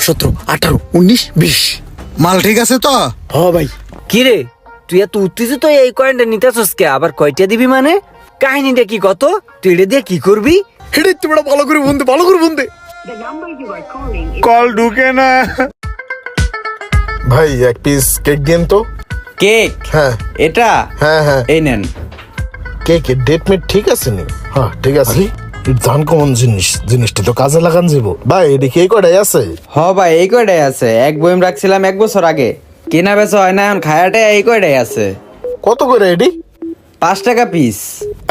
17, 18, 19, 20। মাল ঠিক আছে তো? হ ভাই। কি রে তুই এত উত্তেজিত এই কয়েনটা নিতেছস কে? আবার কয়টা দিবি মানে? কাহিনীটা কি কত? তুই এটা দিয়ে কি করবি? হেডে তোমরা ভালো করে বন্ধে কল ঢুকে না। ভাই এক পিস কেক দিন তো। কেক? হ্যাঁ এটা? হ্যাঁ হ্যাঁ এই নেন। কেকের ডেট মেট ঠিক আছে নি? হ্যাঁ ঠিক আছে। ধান কমন জিনিসটা তো কাজে লাগান যাব ভাই। এটা কি কয়টাই আছে? হ ভাই এই কয়টাই আছে। এক বইম রাখছিলাম 1 বছর আগে, কেনা বেচা হয় না, এখন খায়াটে এই কয়টাই আছে। কত করে এডি? 5 টাকা পিস।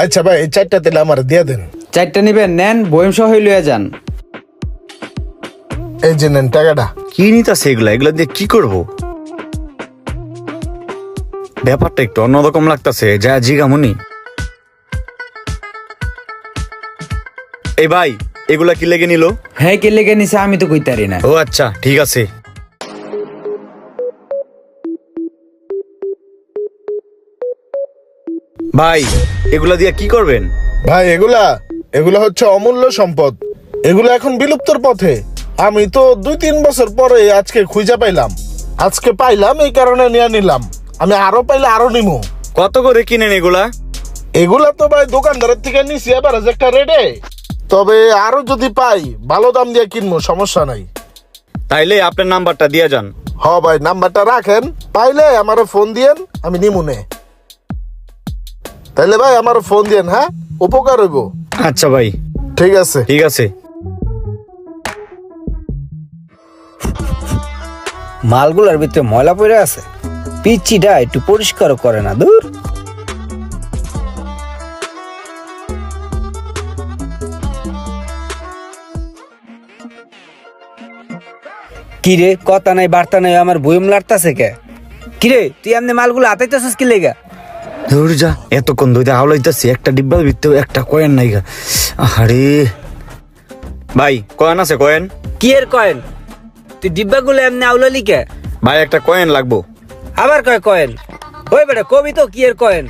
আচ্ছা ভাই এই 4টা তেলে আমার দিয়ে দেন। 4টা নিবেন? নেন, বইম সহ লইয়া যান। এই যে নেন টাকাটা। কি নিতাছে এগুলা? এগুলা দিয়ে কি করব? ব্যাপারটা একটু অন্যরকম লাগতাছে। যা জিগামুনি। এই ভাই এগুলা কি লেগে নিল? হ্যাঁ, কে লেগে নিছে আমি তো কইতারি না। ও আচ্ছা ঠিক আছে। ভাই এগুলা দিয়ে কি করবেন? ভাই এগুলা হচ্ছে অমূল্য সম্পদ। এগুলো এখন বিলুপ্তর পথে। আমি তো 2-3 বছর পরে আজকে খুঁজে পাইলাম। আজকে পাইলাম এই কারণে নিয়ে নিলাম। আমি আরো পাইলে আরো নিমু। কত করে কিনেন এগুলা? এগুলা তো ভাই দোকানদারের থেকে নিছি এবার একটা রেটে। তবে আরো যদি পাই ভালো দাম দিয়ে কিনবো, সমস্যা নাই। তাইলে আপনার নাম্বারটা দিয়ে যান। হ ভাই নাম্বারটা রাখেন, পাইলে আমারে ফোন দিয়েন, আমি নিমুনে। তাইলে ভাই আমারে ফোন দিয়েন। হ্যাঁ, উপকার হইব। আচ্ছা ভাই ঠিক আছে। ঠিক আছে। মালগুলার ভিতরে ময়লা পড়ে আছে, পিচ্চিটা একটু পরিষ্কার করে না। দূর কিরে কথা নাই বার্তা নাই, আমার বইম লাড়তাছে কে? কিরে তুই এমনি মালগুলো হাতাইতেছিস কি লেগা? ধর যা, এতক্ষণ ধরে হাওলাইতেছি, একটা ডিব্বার ভিতরে একটা কয়েন নাই গা। আরে ভাই কয়েন আছে? কয়েন? কি এর কয়েন? তুই ডিব্বাগুলো এমনি আউলালি কে? ভাই একটা কয়েন লাগবো। আবার কয় কয়েন? ওই বেটা কবি তো কি এর কয়েন?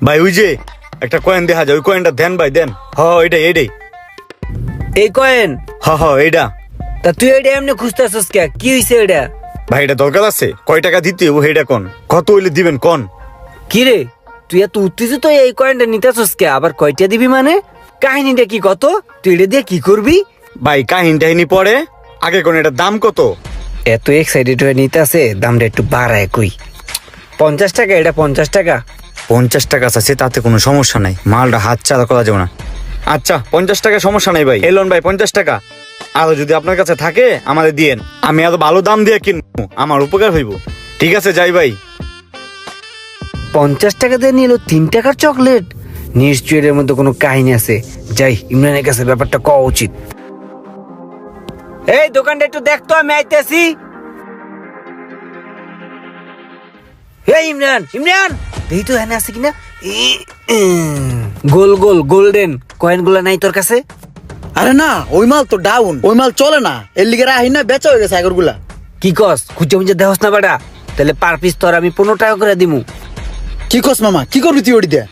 ভাই ওই যে একটা কয়েন দেখা যায়, ওই কয়েনটা দেন ভাই দেন। হ এইটাই এইটাই। এই কয়েন? হ এইটা। তা তুই এটা এমনি খুঁজতেছিস কে? কি হইছে এটা? ভাই এটা দরকার আছে। কয় টাকা দিতে হইব সেইটা কোন? কত হইলে দিবেন কোন? কি রে তুই এত উত্তেজিত এই কয়েনটা নিতেছিস কে? আবার কয়টা দিবি মানে? কাহিনীটা কি কত? তুই এটা দিয়ে কি করবি? ভাই কাহিনী পরে আগে কোন এটার দাম কত? এত এক্সাইটেড হয়ে নিতেছে, দামটা একটু বাড়ায় কই। 50 টাকা এটা, 50 টাকা। 50 টাকা আছে, তাতে কোনো সমস্যা নাই। মালটা হাত চালা করা যাবে না। আচ্ছা 50 টাকা সমস্যা নাই ভাই। এলন ভাই 50 টাকা। আর যদি আপনার কাছে থাকে আমাদের দিয়েন, আমি এত ভালো দাম দিয়ে কিনবো, আমার উপকার হইব। ঠিক আছে যাই ভাই। 50 টাকা দিয়ে নিল 3 টাকার চকলেট। নিশ্চয়ই এর মধ্যে কোনো কাহিনী আছে। যাই ইমরানের কাছে ব্যাপারটা কওয়া উচিত। এই দোকানটা একটু দেখতো, আমি আইতেছি। এই ইমরান ইমরান, দেখি তো এখানে আছে কিনা। গোল গোল গোল্ডেন কয়েন গুলা নাই তোর কাছে? আরে না, ওই মাল তো ডাউন, ওই মাল চলে না। এর লিগে রাহি না, বেচা হয়ে গেছে আগরগুলা। কি কস? খুঁজে মুজে দেহস না বেটা? তাহলে পার পিস তোর আমি 15 টাকা করে দিমু। কি কস মামা, কি করবি তুই ওটি দিয়ে?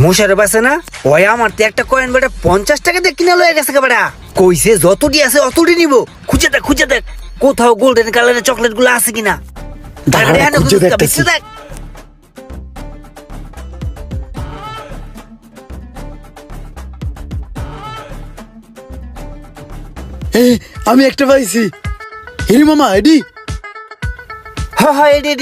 মুশারে বাসে না ওই আমার তো একটা কয়েন বেটা 50 টাকা দিয়ে কিনা লয়ে গেছে বেটা। কইছে যতটি আছে অতটি নিব। খুঁজে দেখ কোথাও গোল্ডেন কালারের চকলেট গুলো আছে কিনা। খুঁজে দেখতেছি। দেখ আমি একটা পাইছি। হিরি মামা এডি। হ্যাঁ এডি।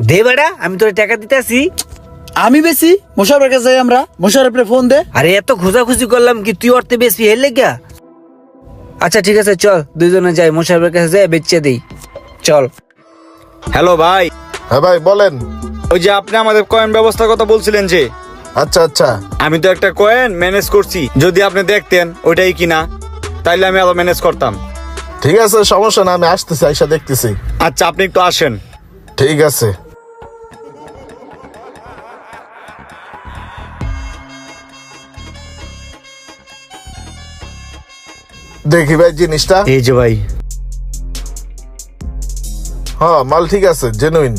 দে বেটা, আমি তোর টাকা দিতেছি। আমি বেশি মোশারফের কাছে যাই, আমরা মোশারফের ফোন দে। আরে এত খোঁজাখুঁজি করলাম কি তুই অর্থে বেশি হেললে গা? আচ্ছা ঠিক আছে চল দুইজনে যাই, মোশারফের কাছে যাই বেচে দেই। চল। হ্যালো ভাই। হ্যাঁ ভাই বলেন। ওই যে আপনি আমাদের কয়েন ব্যবস্থার কথা বলছিলেন যে, আচ্ছা আচ্ছা আমি তো একটা কয়েন ম্যানেজ করছি। যদি আপনি দেখতেন ওইটাই কিনা, তাইলে আমি আরো ম্যানেজ করতাম। ঠিক আছে, সমস্যা না, আমি আসতেছি, আইসা দেখতেছি। আচ্ছা আপনি একটু আসেন। ঠিক আছে। দেখি ভাই জিনিসটা। এই যে ভাই। হ্যাঁ মাল ঠিক আছে, জেনুইন।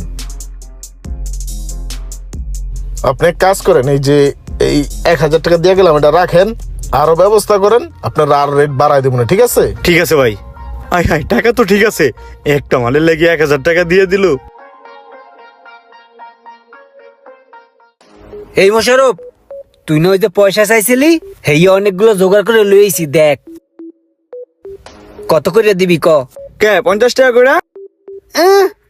আপনি এক কাজ করেন, এই যে এই 1,000 টাকা দিয়ে গেলাম, এটা রাখেন, আরো ব্যবস্থা করেন, আপনার আর রেট বাড়াই দেবো না, ঠিক আছে? ঠিক আছে ভাই। আয় হায়, টাকা তো ঠিক আছে, একটা মালের লেগে 1,000 টাকা দিয়ে দিল। এই মোশারফ, তুই না ওই যে পয়সা চাইছিলি, হেই অনেকগুলো জোগাড় করে লইছি, দেখ কত করে দিবি ক? কে 50 টাকা করে?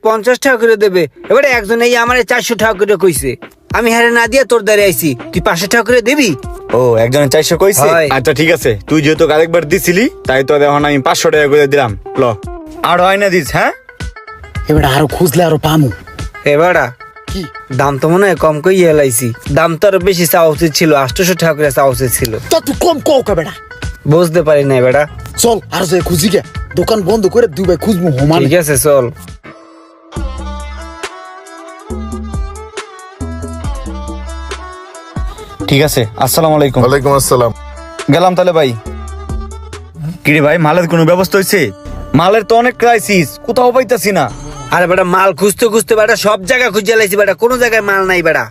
50 টাকা করে দেবে। এবারে একজন এই আমার 400 টাকা করে কইছে, আমি হারে না দিয়ে তোর দ্বারে আইছি, তুই 500 টাকা করে দিবি? ও, একজনের 400 কইছে? হয়। আচ্ছা ঠিক আছে, তুই যেহেতু আরেকবার দিছিলি তাই তো এখন আমি 500 টাকা করে দিলাম। ল, আর হয় না দিস? হ্যাঁ, এবার আরো খুঁজলে আরো পামু। এবারা কি দাম তো মনে হয় কম কই এলাইছি, দাম তো আরো বেশি চাওয়া উচিত ছিল, 800 টাকা করে চাওয়া উচিত ছিল। তা তুই কম কও কা বেটা। বুঝতে পারি না বেটা। চল আর যে খুঁজি গে, দোকান বন্ধ করে দুই ভাই খুঁজবো হোমান। ঠিক আছে চল। ঠিক আছে, আসসালামু আলাইকুম। ওয়ালাইকুম আসসালাম। গেলাম তাহলে ভাই। কিরে ভাই, মালের কোনো ব্যবস্থা হয়েছে? মালের তো অনেক ক্রাইসিস, কোথাও পাইতাছি না। আরে বেটা, মাল খুঁজতে খুঁজতে বেটা সব জায়গা খুঁজে লাইছি বেটা, কোনো জায়গায় মাল নাই বেটা।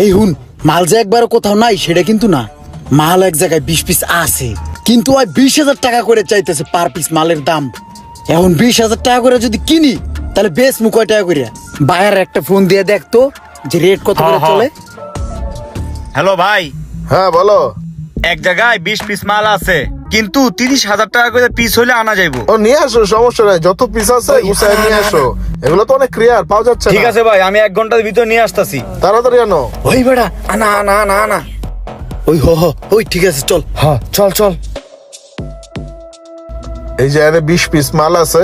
এই হুন, মাল যে একবারও কোথাও নাই সেটা কিন্তু না, মাল এক জায়গায় 20 পিস আছে, কিন্তু ওই 20,000 টাকা করে চাইতেছে পার পিস মালের দাম। এখন 20,000 টাকা করে যদি কিনি তাহলে বেশ মু কয় টাকা করে? বায়ার একটা ফোন দিয়ে দেখতো যে রেট কত করে চলে। হ্যালো ভাই, হ্যাঁ বলো। এক জায়গায় 20 পিস মাল আছে, কিন্তু 30,000 টাকা করে পিস হলে আনা যাইবো। ও নিয়ে আসো, সমস্যা নাই, যত পিস আছে গুছায় নিয়ে আসো। এগুলো তো অনেক ক্লিয়ার, পাওয়া যাচ্ছে না। ঠিক আছে ভাই, আমি 1 ঘন্টার ভিতরে নিয়ে আসতেছি। তাড়াতাড়ি আনো। ওই বেড়া আনা আনা আনা আনা। ওই ওই ঠিক আছে, চল। হ্যাঁ, চল চল। এই যে এনে 20 পিস মাল আছে,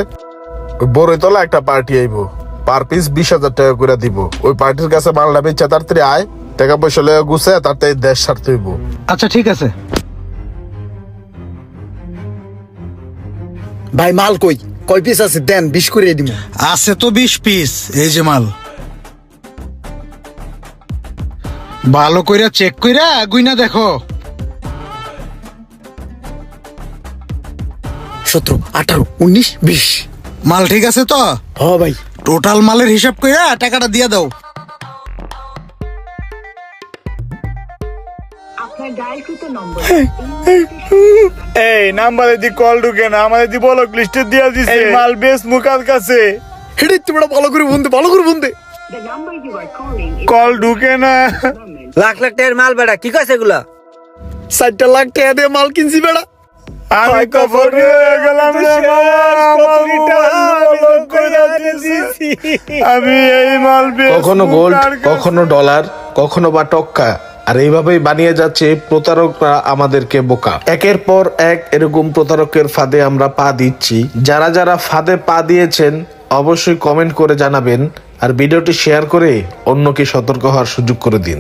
ওই বড়ইতলা একটা পার্টি আইবো, পার পিস 20,000 টাকা করে দিব। ওই পার্টির কাছে মালটা বেচা তাড়াতাড়ি আয়, টাকা পয়সা লয়ে গুছায় তাড়াতাড়ি দেশ ছাড়তে হইব। আচ্ছা ঠিক আছে। ভাই মাল কয় পিস আছে দেন, 20 করে দিব। আছে তো 20 পিস, এই যে মাল। ভালো কইরা চেক কইরা গুইনা দেখো। 17, 18, 19, 20। মাল ঠিক আছে তো? হ ভাই। টোটাল মালের হিসাব কইরা টাকাটা দিয়ে দাও। আপনার ডায়ালকৃত নম্বর এই নাম্বারে দি কল ঢুকে না, আমাদের দি ব্লক লিস্টে দিয়া দিছে। এই মাল বেশ মুকার কাছে, হেডে তুমি ভালো করে ফোন দে, ভালো করে ফোন দে। the number you are calling is call ঢুকে না। লাখ লাখ টাকার মাল বেটা, কি কইছে এগুলা? 60 লাখ টাকা দিয়ে মাল কিনছি বেড়া। আমি কফর হয়ে গেলাম রে বাবা, আমার ব্লক করে দিছি। আমি এই মাল বেশ কখনো গোল্ড, মুকার কাছে। কখনো ডলার, কখনো বা টক্কা, আর এইভাবেই বানিয়ে যাচ্ছে প্রতারকরা আমাদেরকে বোকা। একের পর এক এরকম প্রতারকের ফাঁদে আমরা পা দিচ্ছি। যারা যারা ফাঁদে পা দিয়েছেন অবশ্যই কমেন্ট করে জানাবেন, আর ভিডিওটি শেয়ার করে অন্যকে সতর্ক হওয়ার সুযোগ করে দিন।